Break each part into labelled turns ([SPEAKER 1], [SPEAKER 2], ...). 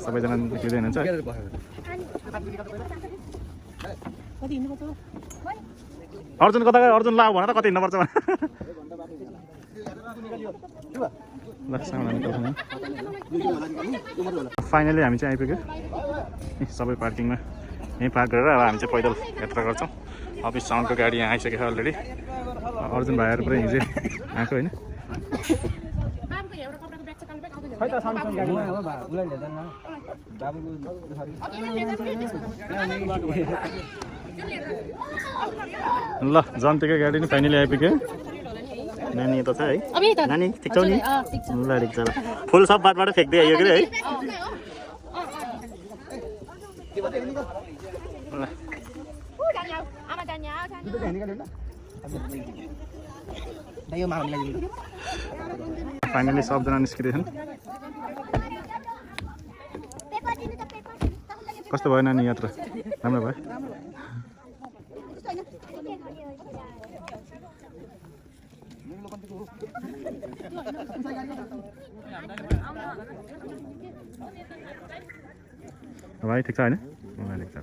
[SPEAKER 1] सबैजना निस्किँदै हुनुहुन्छ है। अर्जुन कता गयो? अर्जुन लाऊ भन त कति हिँड्नुपर्छ भने। फाइनली हामी चाहिँ आइपुग्यो सबै पार्किङमा। यहीँ पार्क गरेर अब हामी चाहिँ पैदल यात्रा गर्छौँ। अफिस साउन्डको गाडी यहाँ आइसकेको छ अलरेडी। अर्जुन भाइहरू पुरै हिजो आएको होइन। ल जन्तीको गाडी नि फाइनली आइपुग्यो। नानी त छ है नानी ठिक छौ नि? ल ठिक छ। फुल सब बाटबाट फ्याँक्दै आइयो कि है। फाइनली सबजना निस्किँदैछन्। कस्तो भयो नानी यात्रा? राम्रो भयो? भाइ ठिक छ होइन? ठिक छ।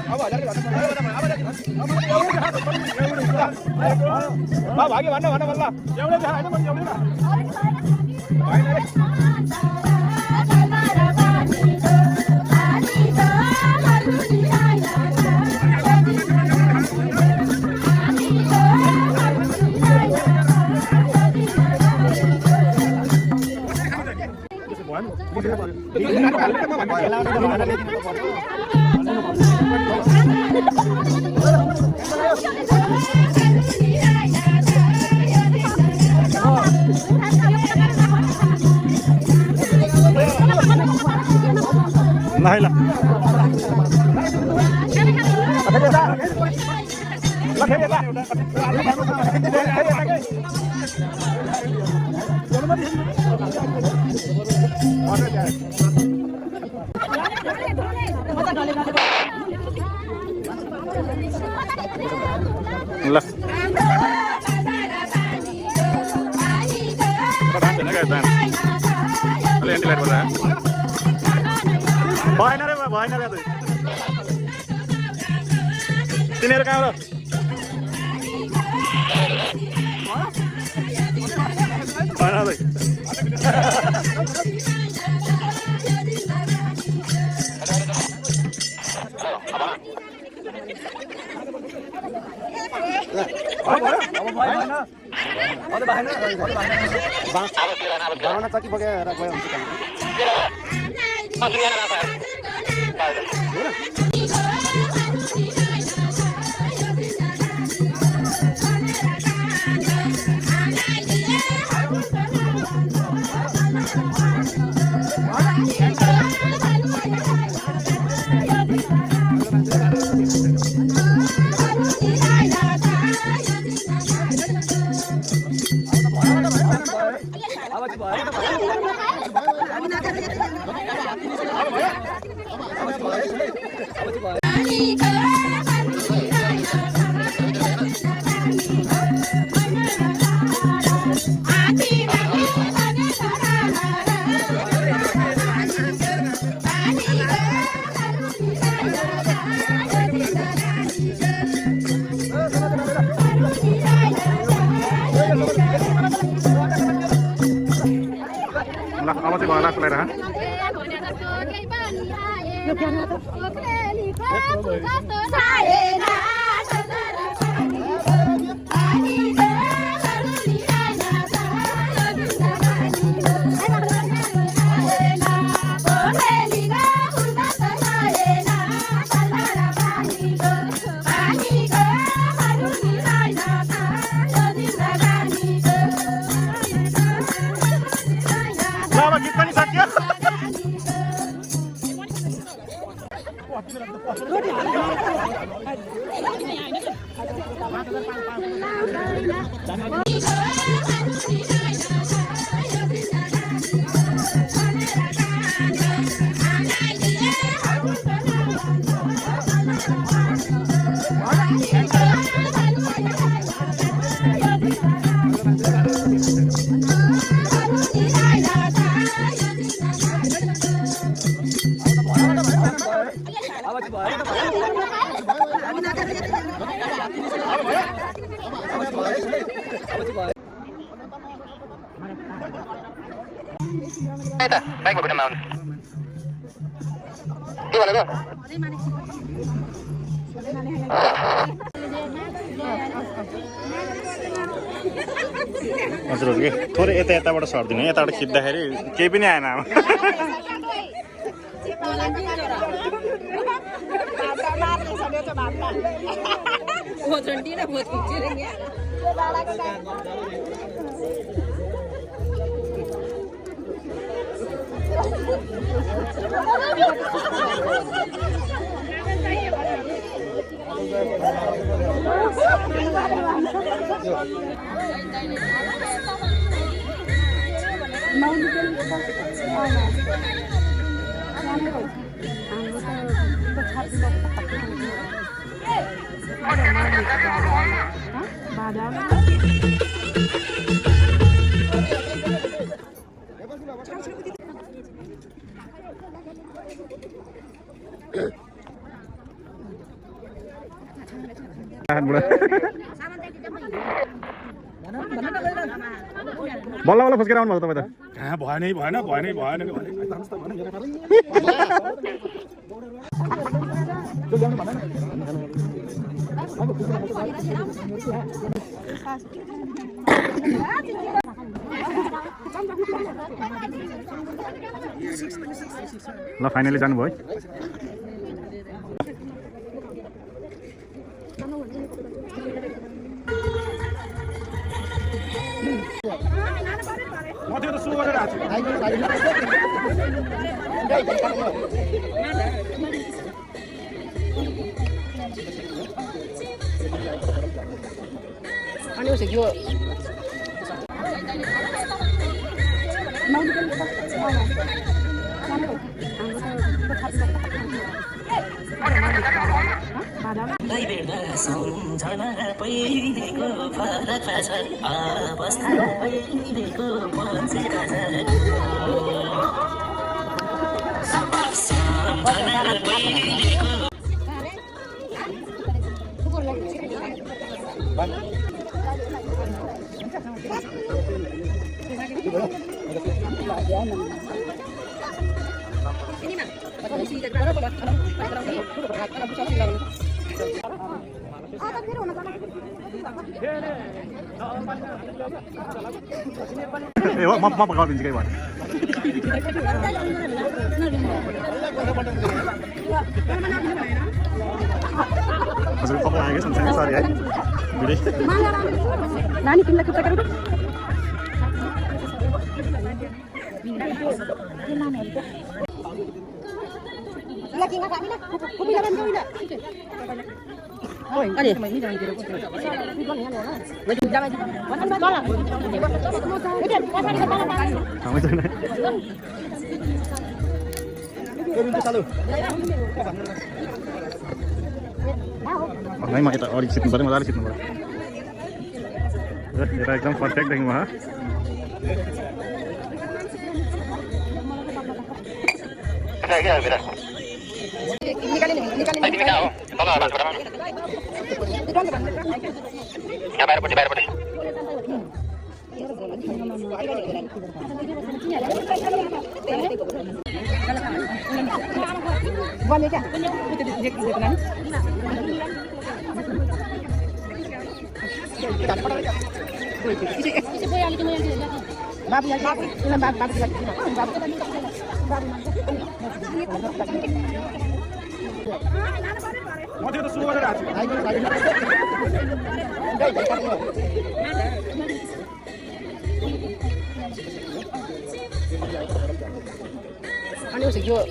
[SPEAKER 1] अब 1000 को भाग्यो भन्न भन्न बल्ल एउटै छ हैन पनि एउटै Lahila. भएन रे भएन रे तिनीहरू कहाँ हो चकी बगेर गयो हुन्छ तपाईँ गीत पनि सक्यो बाइकमा भेट्न आउनु के भनेको हजुर हजुर के थोरै यताबाट सर्दिनु यताबाट खिच्दाखेरि केही पनि आएन अब बल्ल बल्ल फुस्केर आउनु भएको तपाईँ त भएन ल फाइनली जानुभयो म पकाउँदिन्छु केही भएर हजुर पकाउ आएको सँगसँगै सरी है नानी तिमीलाई खुट्टा गरौँ म यता अलिक सिक्नु पऱ्यो मजाले सिक्नु पऱ्यो यता एकदम पर्फेक्ट देख्नु भयो
[SPEAKER 2] Ano sa iyo?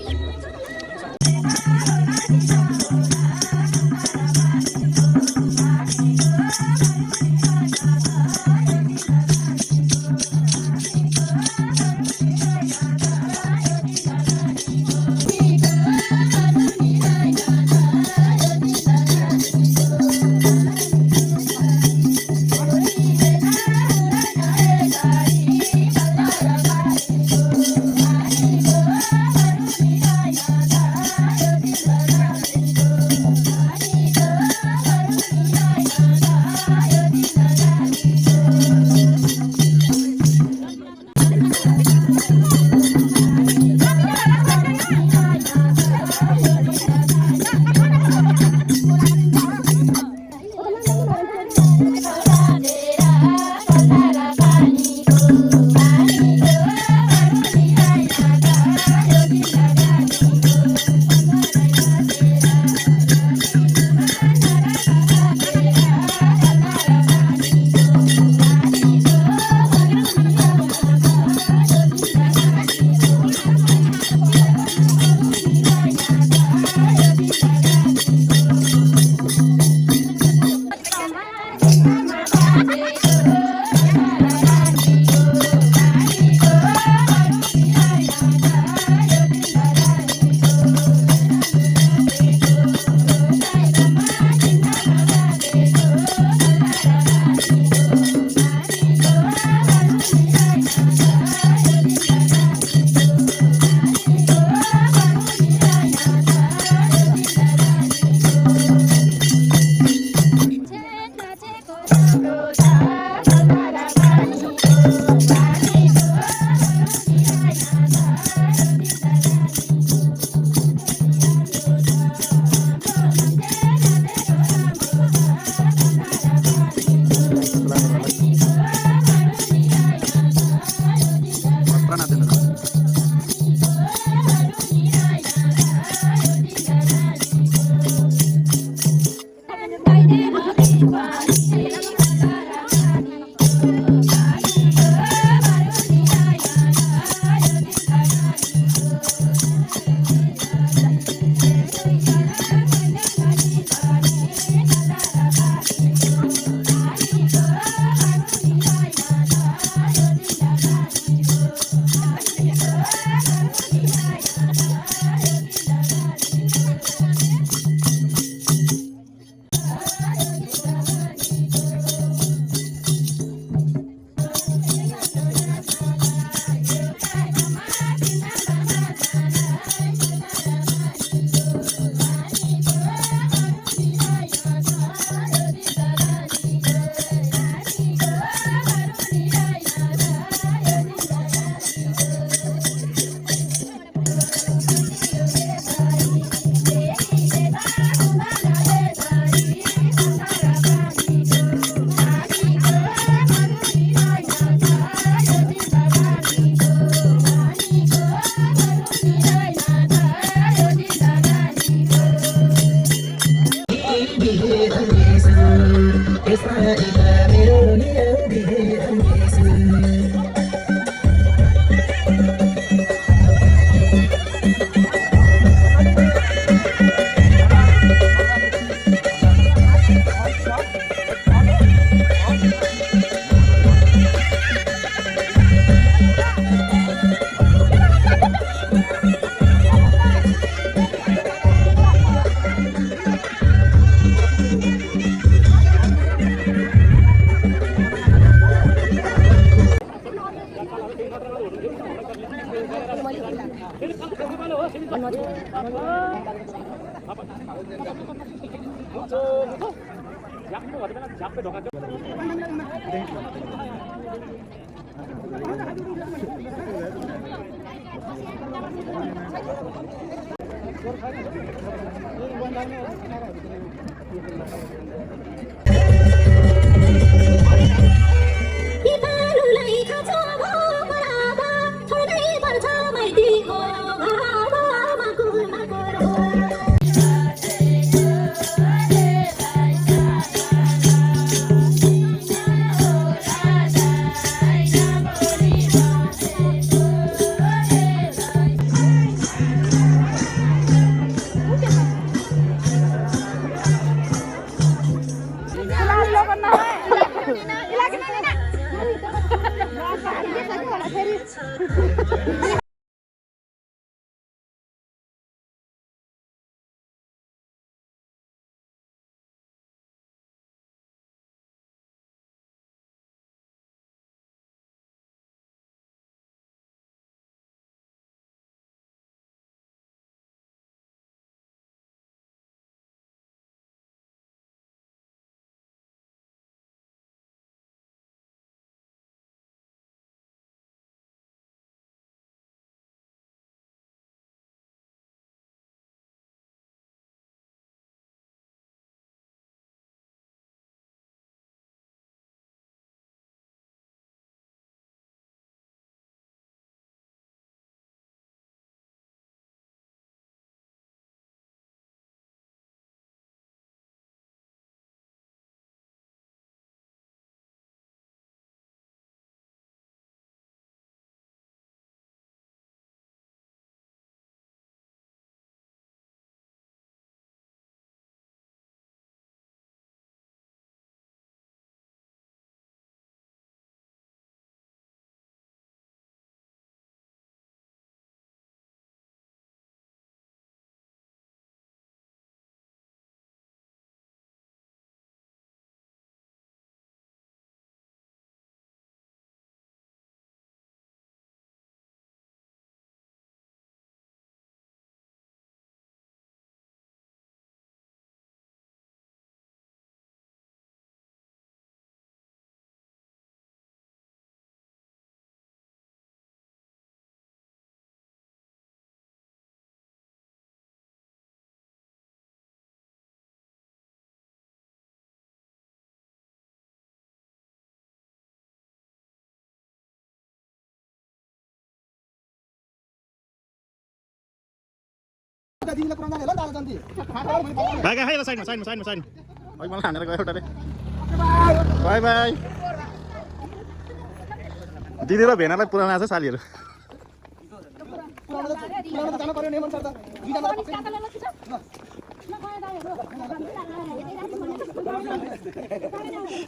[SPEAKER 1] भाइ खाइ साइडमा साइडमा साइडमा साइडमा अघि मलाई हानेर गयो एउटाले बाई बाई दिदी र भेनालाई पुराना छ सालीहरू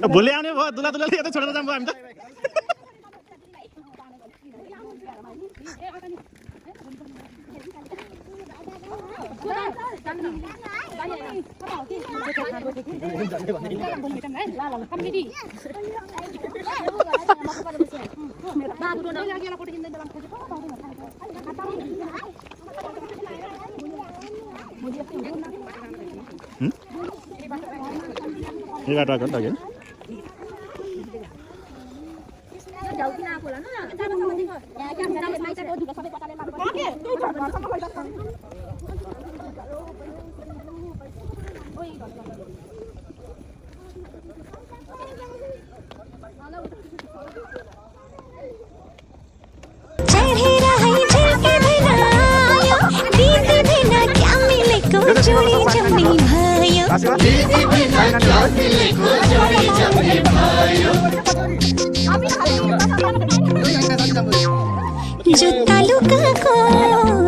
[SPEAKER 1] भोलि आउने भयो दुला दुलाले यतै छोडेर जाऊँ हामी त ये बाटो आएको नि त अघि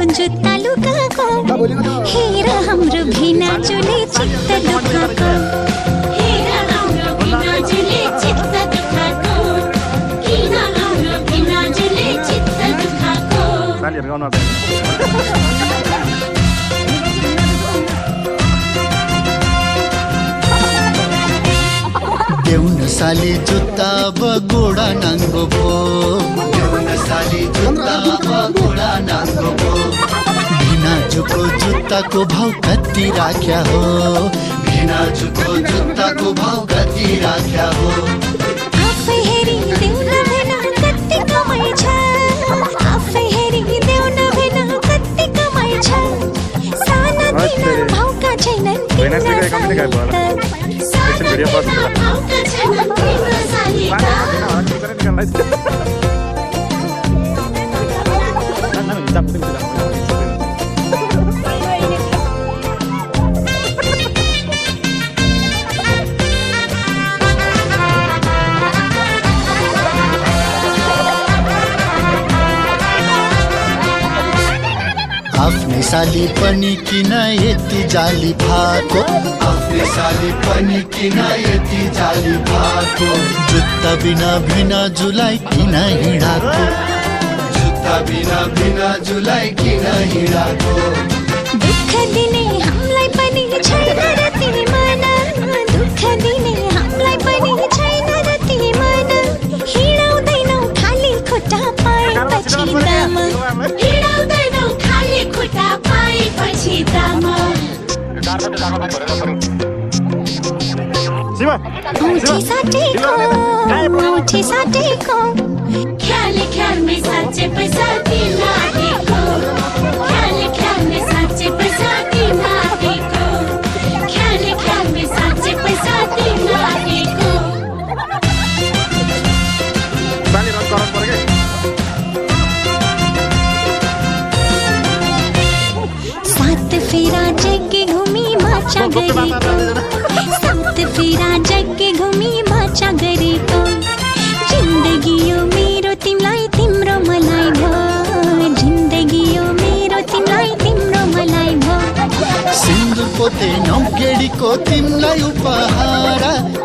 [SPEAKER 3] जुत्ता लुकाको हेर हाम्रो भिना जुले चित्त दुखाको हेर हाम्रो भिना जुले चित्त दुखाको किन हाम्रो भिना जुले चित्त दुखाको
[SPEAKER 1] सालीहरु गाउन
[SPEAKER 4] देउन साली जुत्ता बगोडा नाङ्गो भो देउन साली जुत्ता बगोडा नाङ्गो भो भिनाजुको जुत्ताको भाउ कति राख्या हो भिनाजुको जुत्ताको भाउ कति राख्या हो
[SPEAKER 3] आफै हेरी देउन भेना कति
[SPEAKER 4] आफ्नै साली पनि किन यति जाली भएको आफ्नै साली पनि किन यति जाली भएको जुत्ता बिना बिना जुलाई किन हिँडाको जुत्ता बिना बिना जुलाई किन हिँडाको
[SPEAKER 3] दुःख दिने हामीलाई पनि छैन र तिमी मन दुःख दिने हामीलाई पनि छैन र तिमी मन हिँडाउँदैनौ खाली खुट्टा पाएपछि दाम हिँडाउँदैनौ खाली खुट्टा पाएपछि दाम मुठी साटेको ख्याल ख्यालमै साँच्चै पैसा दिन आँटेको ख्याल ख्यालमै साँच्चै पैसा दिन आँटेको ख्याल ख्यालमै साँच्चै पैसा दिन आँटेको सात फेरा जग्गे घुमी माछा गरेको सात फेरा जग्गे घुमी माछा गरेको जिन्दगी यो मेरो तिमीलाई तिम्रो मलाई भयो जिन्दगी यो मेरो तिमीलाई तिम्रो मलाई भयो
[SPEAKER 4] सिन्दुर पोते नौगेडीको तिमलाई उपहार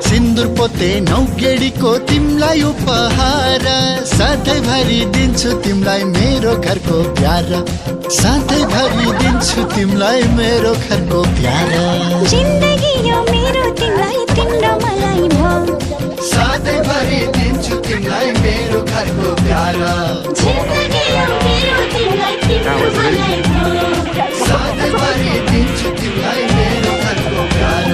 [SPEAKER 4] सिन्दुर पोते नौगेडीको तिमलाई उपहार सधैँभरि दिन्छु तिमीलाई मेरो घरको प्यार सधैँभरि दिन्छु तिमीलाई मेरो घरको प्यार
[SPEAKER 3] जिन्दगी यो मेरो तिमीलाई तिम्रो मलाई भयो
[SPEAKER 4] सधैँभरि दिन्छु तिमीलाई मेरो घरको प्यार
[SPEAKER 3] जिन्दगी यो मेरो तिमीलाई तिम्रो मलाई भयो
[SPEAKER 4] सधैँभरि दिन्छु तिमीलाई मेरो घरको प्यार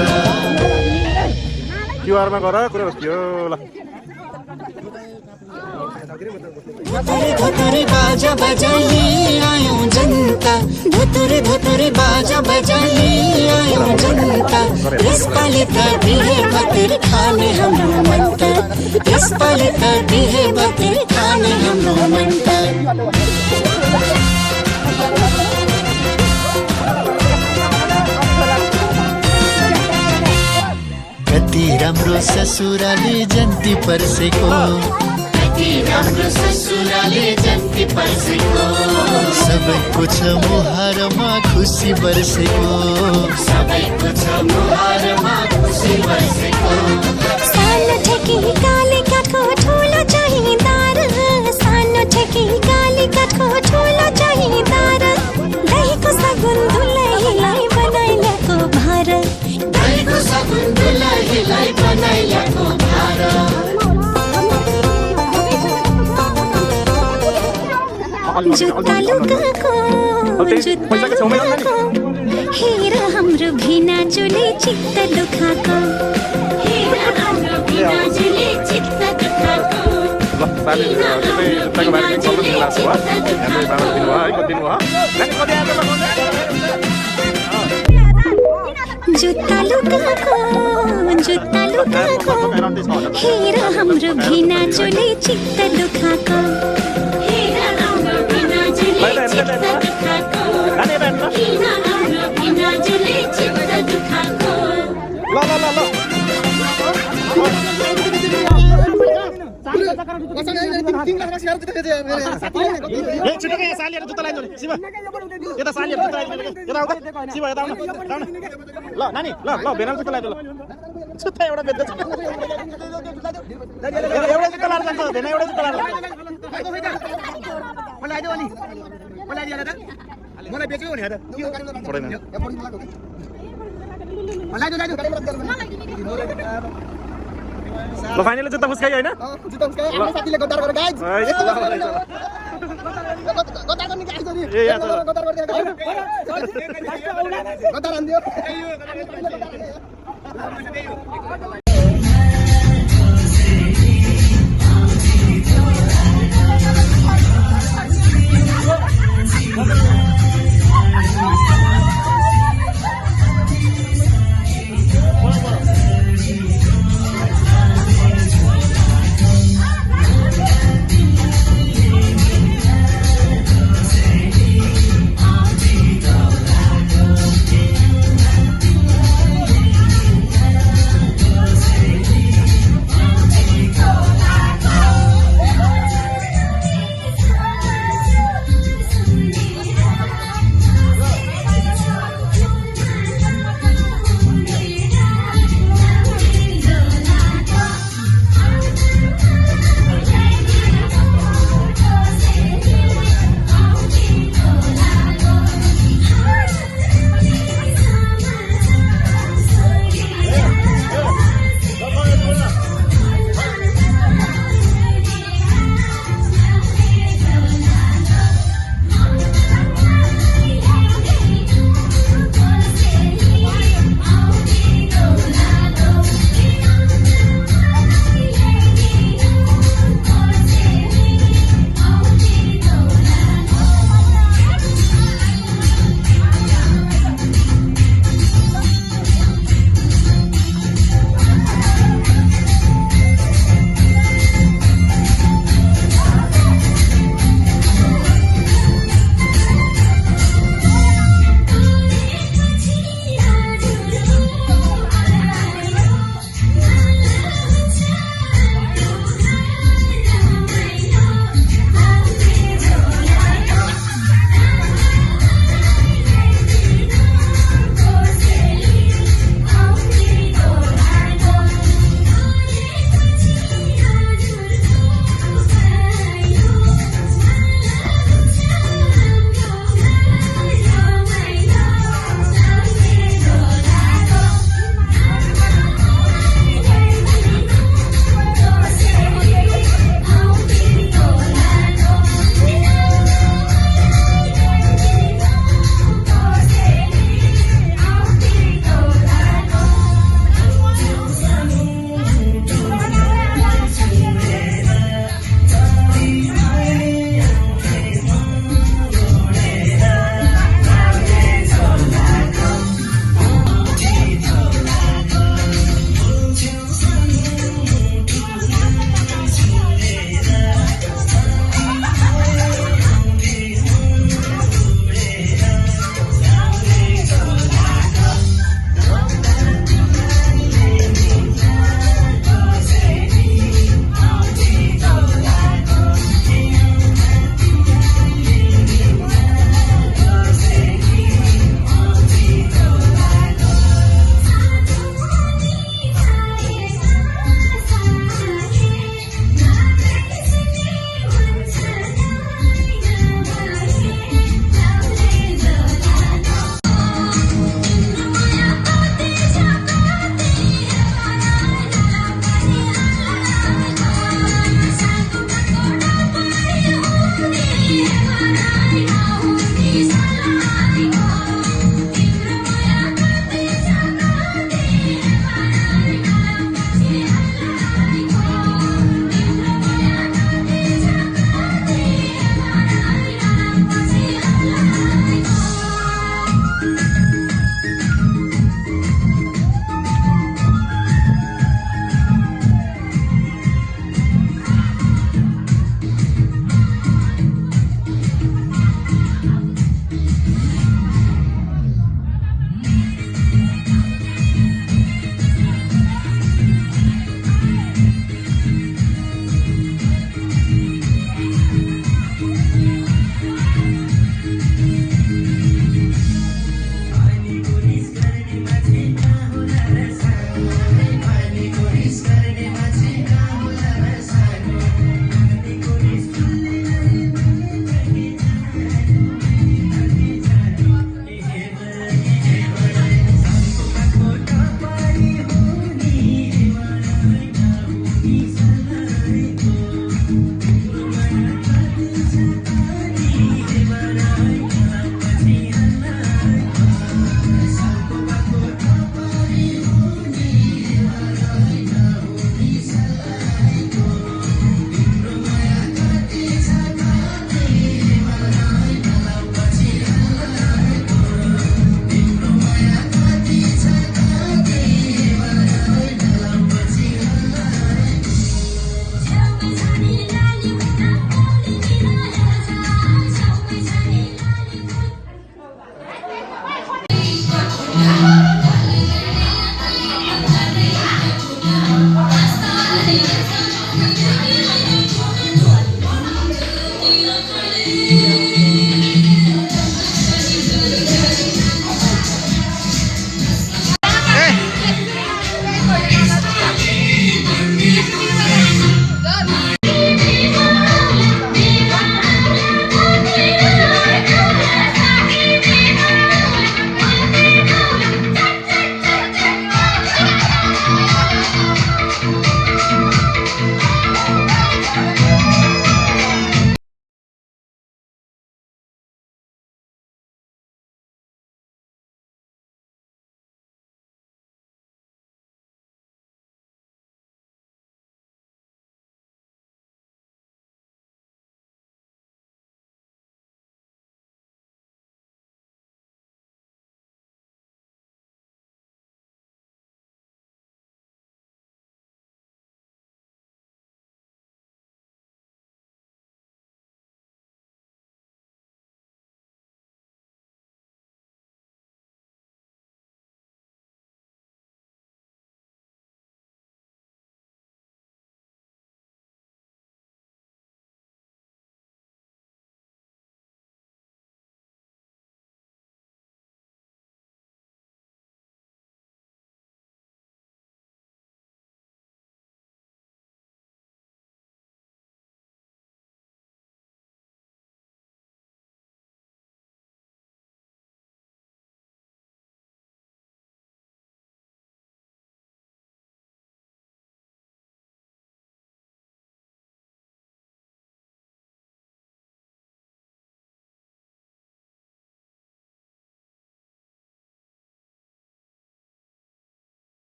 [SPEAKER 1] क्युआरमा गर कुरा बस्यो ल
[SPEAKER 4] धुतुरी बाजा बजाई आयौँ जनता धुतुरी बाजा बजाई आयौँ जनता यसपालि त बिहे बतिर खाने हाम्रो मन त यसपालि त बिहे बतिर खाने हाम्रो मन त कति राम्रो ससुराले जन्ती पर्सेको राम्रो ससुराले जन्ती पर्सेको सबैको छ मुहारमा खुसी बर्सेको सबैको छ मुहारमा खुसी बर्सेको
[SPEAKER 3] सानो ठेकी काली काठको ठुलो चाहिँदार सानो ठेकी काली काठको ठुलो चाहिँदार दहीको सगुन दुलहीलाई बनाइल्याको भार
[SPEAKER 4] दहीको सगुन दुलहीलाई बनाइल्याको भार
[SPEAKER 3] जुत्ता लुकाको हेर हाम्रो भिना जुले चित्त दुखाको हेर हाम्रो भिना जुले चित्त दुखाको
[SPEAKER 1] ल साली जुत्ताको बारेमा कस्तो क्लास भयो हाम्रो बाबा दिनुभयो है कति दिनुभयो
[SPEAKER 3] जुत्ता लुकाको हेर हाम्रो भिना जुले चित्त दुखाको
[SPEAKER 2] मलाई बेच्यो नि
[SPEAKER 1] पढ्दैन ल फाइनली जुत्ता फुस्काइ हैन
[SPEAKER 2] जुत्ता फुस्काइ आफ्नो साथीले गद्दार गरेर गाइज गद्दार गर्ने गाइज गरी गद्दार गर्ने गद्दार आन्दियो